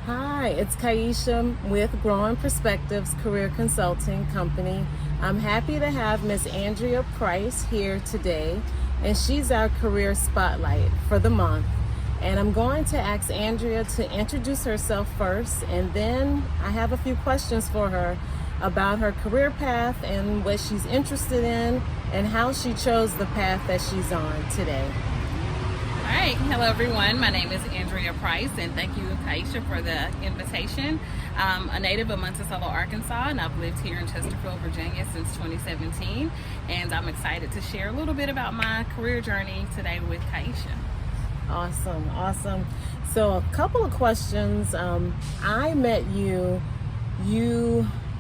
Hi, it's Kaisha with Growing Perspectives Career Consulting Company. I'm happy to have Miss Andrea Price here today, and she's our career spotlight for the month. And I'm going to ask Andrea to introduce herself first, and then I have a few questions for her about her career path and what she's interested in and how she chose the path that she's on today. All right. Hello, everyone. My name is Andrea Price, and thank you, Kaisha, for the invitation. I'm a native of Monticello, Arkansas, and I've lived here in Chesterfield, Virginia since 2017. And I'm excited to share a little bit about my career journey today with Kaisha. Awesome. So a couple of questions. I met you,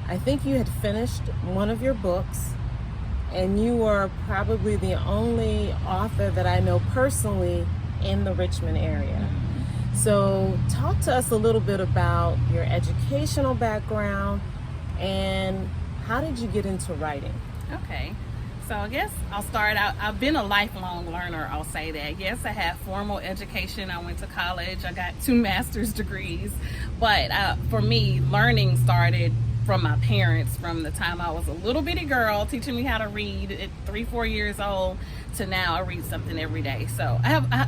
I think you had finished one of your books, and you were probably the only author that I know personally in the Richmond area. So talk to us a little bit about your educational background and how did you get into writing? Okay. So I guess I'll start out. I've been a lifelong learner, I'll say that. Yes, I have formal education. I went to college. I got 2 master's degrees. But for me, learning started from my parents from the time I was a little bitty girl, teaching me how to read at 3-4 years old to now I read something every day. So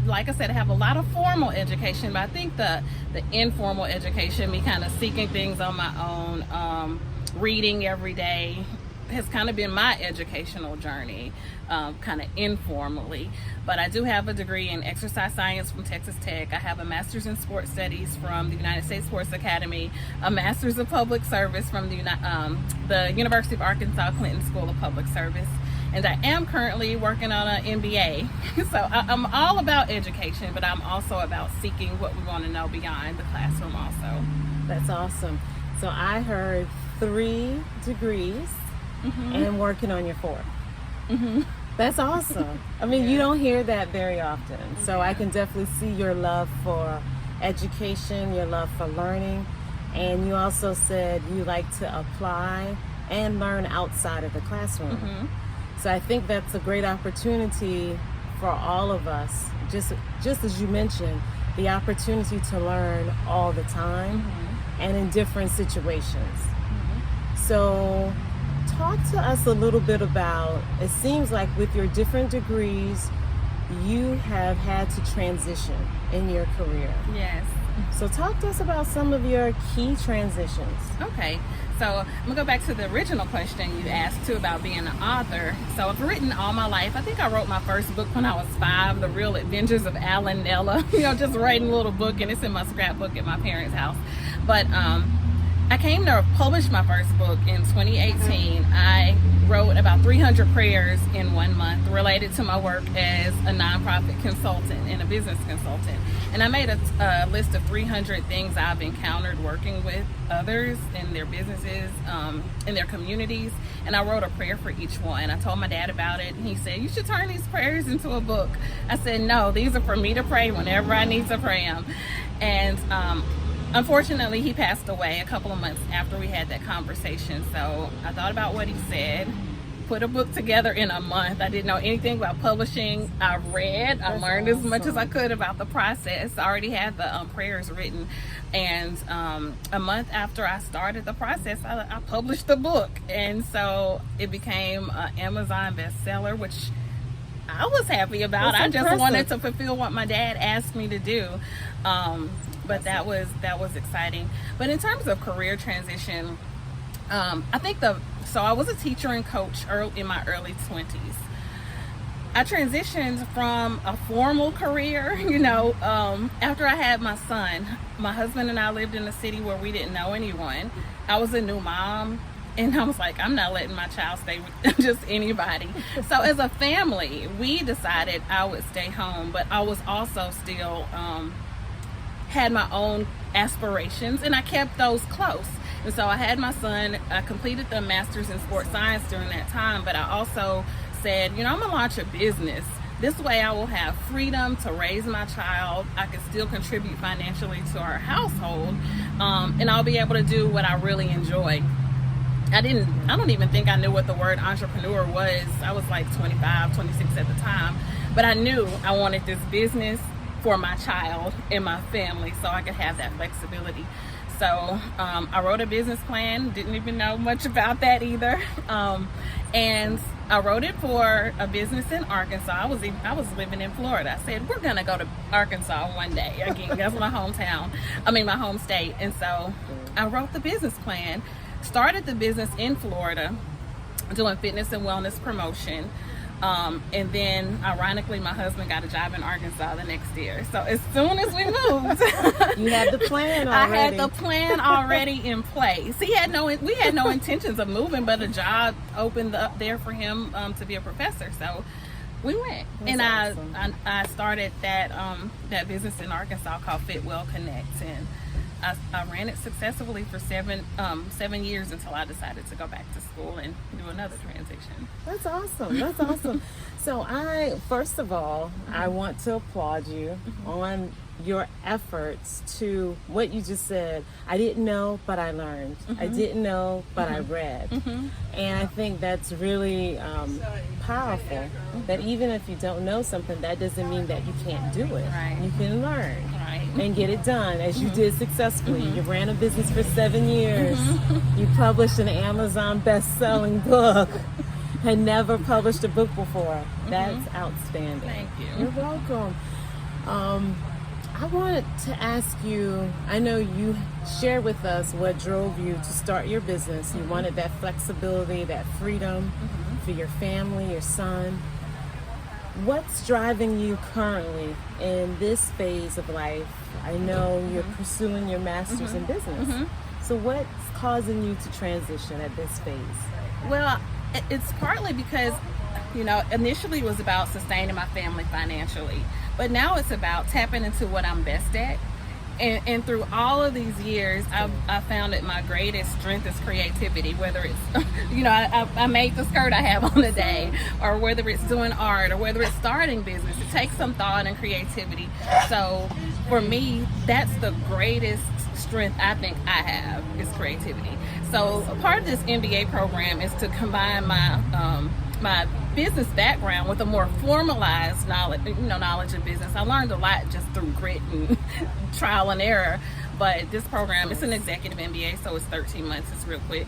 like I said, I have a lot of formal education, but I think the informal education, me kind of seeking things on my own, reading every day, has kind of been my educational journey, kind of informally. But I do have a degree in exercise science from Texas Tech. I have a master's in sports studies from the United States Sports Academy, a master's of public service from the University of Arkansas Clinton School of Public Service, and I am currently working on an MBA. So I'm all about education, but I'm also about seeking what we want to know beyond the classroom also. That's awesome. So I heard 3 degrees. And working on your 4th. That's awesome. I mean, you don't hear that very often. So I can definitely see your love for education, your love for learning. And you also said you like to apply and learn outside of the classroom. So I think that's a great opportunity for all of us. Just as you mentioned, the opportunity to learn all the time and in different situations. So talk to us a little bit about, it seems like with your different degrees, you have had to transition in your career. Yes. So talk to us about some of your key transitions. Okay. So I'm going to go back to the original question you asked too about being an author. So I've written all my life. I think I wrote my first book when I was 5, The Real Adventures of Alan Nella. Just writing a little book, and it's in my scrapbook at my parents' house. But I came to publish my first book in 2018. I wrote about 300 prayers in 1 month related to my work as a nonprofit consultant and a business consultant. And I made a list of 300 things I've encountered working with others in their businesses, in their communities. And I wrote a prayer for each one. I told my dad about it, and he said, "You should turn these prayers into a book." I said, "No, these are for me to pray whenever I need to pray them." And unfortunately, he passed away a couple of months after we had that conversation. So I thought about what he said, put a book together in a month. I didn't know anything about publishing. I learned as much as I could about the process. I already had the prayers written. And a month after I started the process, I published the book. And so it became an Amazon bestseller, which I was happy about. I just wanted to fulfill what my dad asked me to do. But that was exciting. But in terms of career transition, I think so I was a teacher and coach in my early 20s. I transitioned from a formal career, after I had my son. My husband and I lived in a city where we didn't know anyone. I was a new mom. And I was like, I'm not letting my child stay with just anybody. So as a family, we decided I would stay home, but I was also still had my own aspirations, and I kept those close. And so I had my son. I completed the master's in sports science during that time, but I also said, I'm gonna launch a business. This way I will have freedom to raise my child. I can still contribute financially to our household, and I'll be able to do what I really enjoy. I don't even think I knew what the word entrepreneur was. I was like 25, 26 at the time, but I knew I wanted this business for my child and my family, so I could have that flexibility. So I wrote a business plan, didn't even know much about that either. And I wrote it for a business in Arkansas. I was living in Florida. I said, we're gonna go to Arkansas one day. Again, that's my hometown. My home state. And so I wrote the business plan, started the business in Florida, doing fitness and wellness promotion. And then, ironically, my husband got a job in Arkansas the next year. So as soon as we moved, you had the plan already. I had the plan already in place. We had no intentions of moving, but a job opened up there for him to be a professor. So we went, and awesome. I started that business in Arkansas called Fit Well Connect, and I ran it successfully for 7 years until I decided to go back to school and do another transition. That's awesome. That's awesome. So first of all, I want to applaud you on your efforts to what you just said. I didn't know, but I learned. I didn't know, but I read. And I think that's really powerful. That even if you don't know something, that doesn't mean that you can't do it. Right. You can learn. And get it done, as you did successfully. You ran a business for 7 years. You published an Amazon best-selling book. Had never published a book before. That's outstanding. Thank you. You're welcome. I wanted to ask you, I know you shared with us what drove you to start your business. You wanted that flexibility, that freedom for your family, your son. What's driving you currently in this phase of life? I know you're pursuing your master's in business. So what's causing you to transition at this phase? Well, it's partly because, initially it was about sustaining my family financially, but now it's about tapping into what I'm best at. And through all of these years, I found that my greatest strength is creativity, whether it's, I made the skirt I have on today, or whether it's doing art, or whether it's starting business. It takes some thought and creativity. So for me, that's the greatest strength I think I have, is creativity. So a part of this MBA program is to combine my business background with a more formalized knowledge of business. I learned a lot just through grit and trial and error. But this program, it's an executive MBA, so it's 13 months. It's real quick.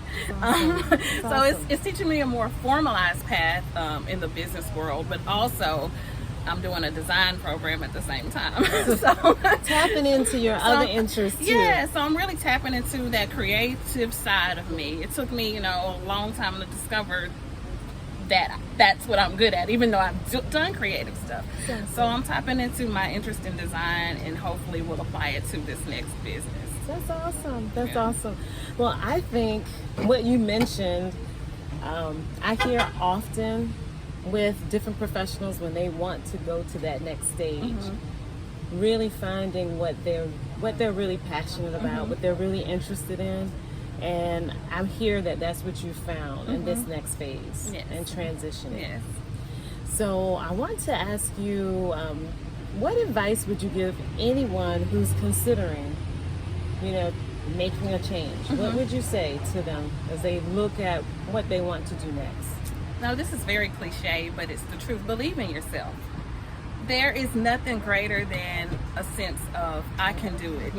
So it's teaching me a more formalized path in the business world, but also I'm doing a design program at the same time. So tapping into your other interests too. Yeah, so I'm really tapping into that creative side of me. It took me, a long time to discover that's what I'm good at, even though I've done creative stuff. So I'm tapping into my interest in design, and hopefully will apply it to this next business. That's awesome. That's awesome. Well, I think what you mentioned, I hear often with different professionals when they want to go to that next stage, really finding what they're really passionate about, what they're really interested in. And I hear that that's what you found in this next phase and transitioning. Yes. So I want to ask you, what advice would you give anyone who's considering, making a change? What would you say to them as they look at what they want to do next? Now, this is very cliche, but it's the truth. Believe in yourself. There is nothing greater than a sense of, I can do it.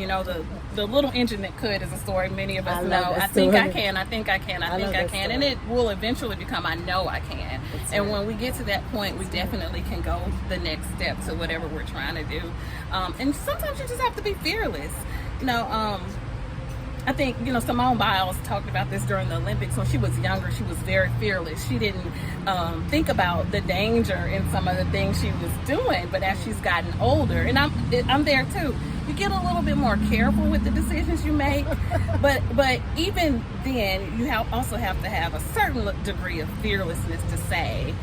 The little engine that could is a story many of us know. I think I can, I think I can, I think I can. And it will eventually become, I know I can. And when we get to that point, we definitely can go the next step to whatever we're trying to do. And sometimes you just have to be fearless. I think, Simone Biles talked about this during the Olympics. When she was younger, she was very fearless. She didn't think about the danger in some of the things she was doing. But as she's gotten older, and I'm there too, you get a little bit more careful with the decisions you make. But even then, you also have to have a certain degree of fearlessness to say,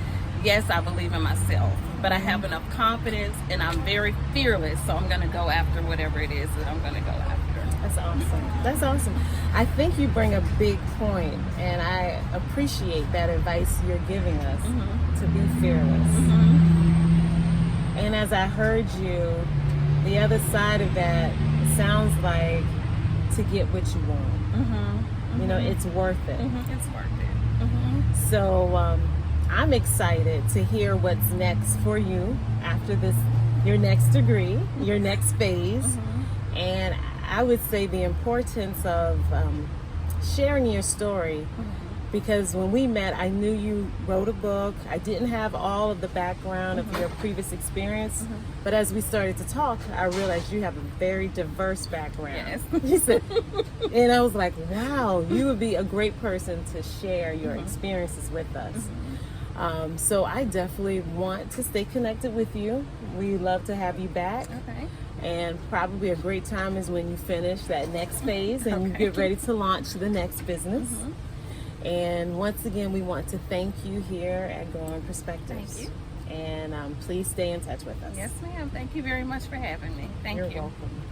yes, I believe in myself, but I have enough confidence and I'm very fearless. So I'm going to go after whatever it is that I'm going to go after. That's awesome. That's awesome. I think you bring a big point, and I appreciate that advice you're giving us to be fearless. And as I heard you, the other side of that sounds like to get what you want. It's worth it. It's worth it. So I'm excited to hear what's next for you after this your next degree, your next phase, and I would say the importance of sharing your story. Because when we met, I knew you wrote a book. I didn't have all of the background of your previous experience, but as we started to talk, I realized you have a very diverse background. Yes. You said, and I was like, wow, you would be a great person to share your experiences with us. So I definitely want to stay connected with you. We love to have you back. Okay. And probably a great time is when you finish that next phase and you get ready to launch the next business. And once again, we want to thank you here at Growing Perspectives. Thank you. And please stay in touch with us. Yes, ma'am. Thank you very much for having me. Thank you. You're welcome.